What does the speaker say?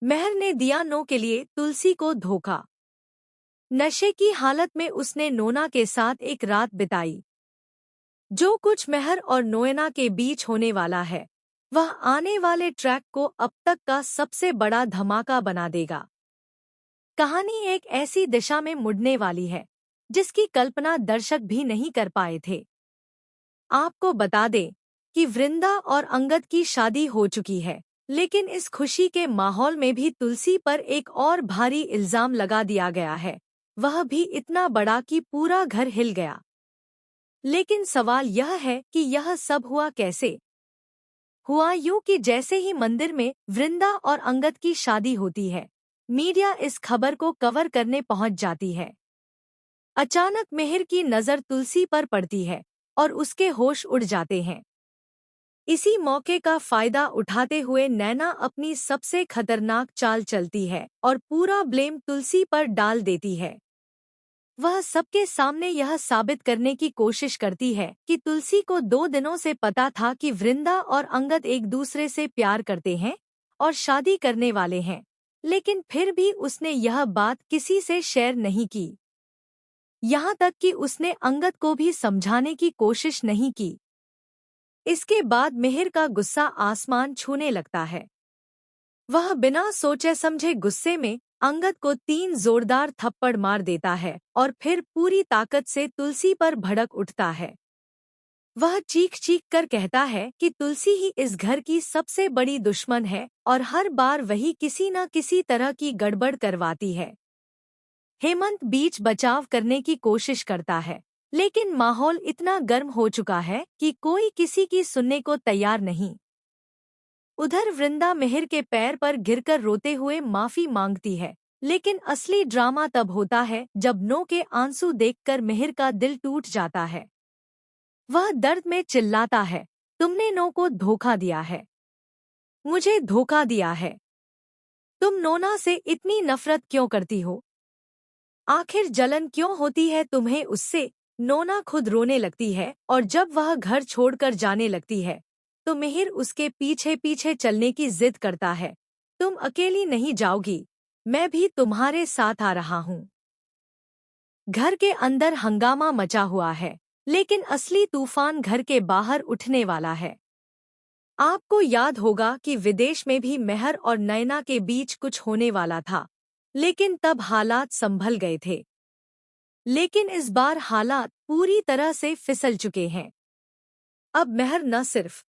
मेहर ने दिया नो के लिए तुलसी को धोखा। नशे की हालत में उसने नोना के साथ एक रात बिताई। जो कुछ मेहर और नोएना के बीच होने वाला है वह आने वाले ट्रैक को अब तक का सबसे बड़ा धमाका बना देगा। कहानी एक ऐसी दिशा में मुड़ने वाली है जिसकी कल्पना दर्शक भी नहीं कर पाए थे। आपको बता दें कि वृंदा और अंगद की शादी हो चुकी है, लेकिन इस खुशी के माहौल में भी तुलसी पर एक और भारी इल्जाम लगा दिया गया है, वह भी इतना बड़ा कि पूरा घर हिल गया। लेकिन सवाल यह है कि यह सब हुआ कैसे? हुआ यूं कि जैसे ही मंदिर में वृंदा और अंगद की शादी होती है, मीडिया इस खबर को कवर करने पहुंच जाती है। अचानक मेहर की नज़र तुलसी पर पड़ती है और उसके होश उड़ जाते हैं। इसी मौके का फायदा उठाते हुए नैना अपनी सबसे खतरनाक चाल चलती है और पूरा ब्लेम तुलसी पर डाल देती है। वह सबके सामने यह साबित करने की कोशिश करती है कि तुलसी को 2 दिनों से पता था कि वृंदा और अंगद एक दूसरे से प्यार करते हैं और शादी करने वाले हैं, लेकिन फिर भी उसने यह बात किसी से शेयर नहीं की। यहाँ तक कि उसने अंगद को भी समझाने की कोशिश नहीं की। इसके बाद मेहर का गुस्सा आसमान छूने लगता है। वह बिना सोचे समझे गुस्से में अंगद को 3 जोरदार थप्पड़ मार देता है और फिर पूरी ताकत से तुलसी पर भड़क उठता है। वह चीख चीख कर कहता है कि तुलसी ही इस घर की सबसे बड़ी दुश्मन है और हर बार वही किसी न किसी तरह की गड़बड़ करवाती है। हेमंत बीच बचाव करने की कोशिश करता है, लेकिन माहौल इतना गर्म हो चुका है कि कोई किसी की सुनने को तैयार नहीं। उधर वृंदा मेहर के पैर पर गिरकर रोते हुए माफी मांगती है, लेकिन असली ड्रामा तब होता है जब नो के आंसू देखकर मेहर का दिल टूट जाता है। वह दर्द में चिल्लाता है, तुमने नो को धोखा दिया है, मुझे धोखा दिया है। तुम नोना से इतनी नफरत क्यों करती हो? आखिर जलन क्यों होती है तुम्हें उससे? नोना खुद रोने लगती है और जब वह घर छोड़कर जाने लगती है तो मिहिर उसके पीछे पीछे चलने की जिद करता है। तुम अकेली नहीं जाओगी, मैं भी तुम्हारे साथ आ रहा हूँ। घर के अंदर हंगामा मचा हुआ है, लेकिन असली तूफान घर के बाहर उठने वाला है। आपको याद होगा कि विदेश में भी मेहर और नैना के बीच कुछ होने वाला था, लेकिन तब हालात संभल गए थे। लेकिन इस बार हालात पूरी तरह से फिसल चुके हैं। अब मेहर न सिर्फ